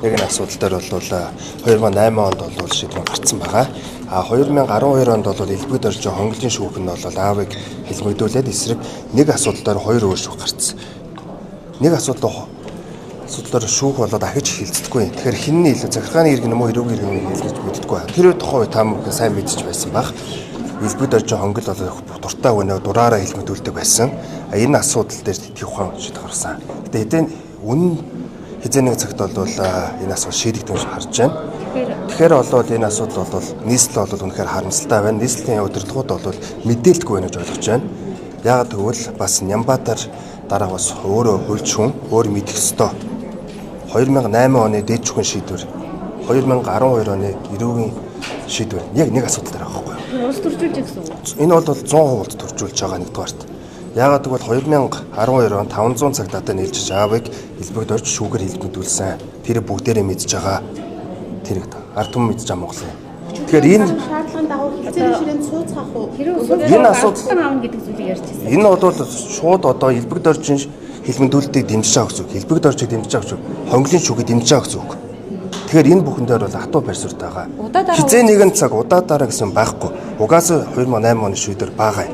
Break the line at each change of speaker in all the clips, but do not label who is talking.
яг энэ асуудал дээр бол 2008 онд бол шийдвэр гарцсан байгаа. 2012 онд бол элбэг доржин хонглын шүүх нь бол аавыг хэлмэгдүүлээд эсрэг нэг асуудал дээр 2 өөр шүүх гарцсан. Нэг асуудлаар шүүх болоод ахиж хилцдэггүй. Тэгэхээр хинний илүү захиргааны иргэн юм уу эрүүг иргэн хэлж мэддэггүй. Тэр тухайн үед та бүхэн сайн мэдчих байсан баг. Элбэг доржин хонгол бол дуртай өнөө дураараа хэлмэгдүүлдэг байсан. Энэ асуудал дээр тэтгэх ухаан шийдвэр гаргасан. Гэтэ хэдэн үнэн хизээ нэг цагт бол энэ асуудал шийдэгдэх гэж харж байна. Тэгэхээр болоод энэ асуудал бол нийслэл бол үнэхээр харамсалтай байна. Нийслэлийн удирдлагууд бол мэдээлдэггүй байна гэж ойлгож байна. Яагаад гэвэл бас Нямбатар дараа бас өөрөө хөлж хүн өөр мэдэх ёстой. 2008 оны дээд шүүхийн шийдвэр 2012 оны эрүүгийн шийдвэр яг нэг асуудал дээр байгаа байхгүй юу?
Улс төржүүлж гэсэн үг.
Энэ бол 100% төржүүлж байгаа нэгдүгээрт. Яагаад гэвэл 2012 он 500 цагтаа нийлжиж аавыг элбэг дорж шүүгээр хэлбэгдүүлсэн. Тэр бүгдээрээ мэдж байгаа. Тэр ард түмэн мэдж байгаа Монголын. Тэгэхээр энэ
шаардлагын дагуу хилцээний ширээнд сууцгаах уу?
Энэ асуудал
аавна гэдэг зүйлийг ярьж байсан.
Энэ бол шууд одоо элбэг доржин хэлбэгдүүлэлтийг дэмжиж байгаа гэсэн үг. Элбэг доржийг дэмжиж байгаа гэсэн үг. Хонглын шүүгийг дэмжиж байгаа гэсэн үг. Тэгэхээр энэ бүхэн дээр бол хатуу барьсуртай байгаа. Хизээ нэгэн цаг удаа дараа гэсэн байхгүй. Угаасаа 2008 оны шийдвэр бага.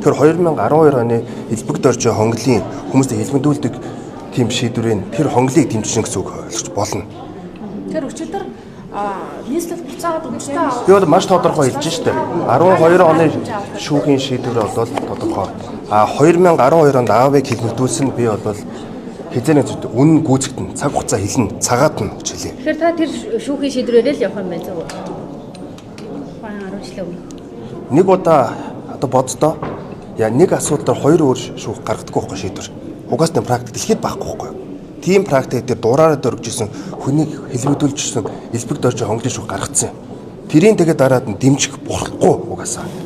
Тэгэхээр 2012 оны элбэг доржин хонглын хүмүүстэй хэлбэгдүүлдэг тийм шийдвэрийн тэр хонглыг дэмжиж гэсэн үг ойлгож болно.
Тэр өчигдөр нийслэл буцаагаад өгчтэй.
Би бол маш тодорхой хэлж штэ. 12 оны шүүхийн шийдвэр бол тодорхой. 2012 онд аавыг хэлбэгдүүлсэн би бол хизээний зүйл үнэн гүйцэгдэн цаг хугацаа хэлнэ цагаад нь гэж хэлээ.
Тэгэхээр та тэр шүүхийн шийдвэрээр л явах юм байна зүг. 10 жилийн өмнө.
Нэг удаа одоо боддоо нэг асуудал дээр 2 өөр шүүх гаргадаггүй байхгүй шийдвэр. Угаасны практик дэлхийд байхгүй байхгүй. Тийм практик дээр дураараа дөрвжсэн хүнийг хэлбэгдүүлжсэн элбэг дорж хонглын шүүх гаргацсан. Тэрийн тэгээд дараад нь дэмжих болохгүй угаасаа.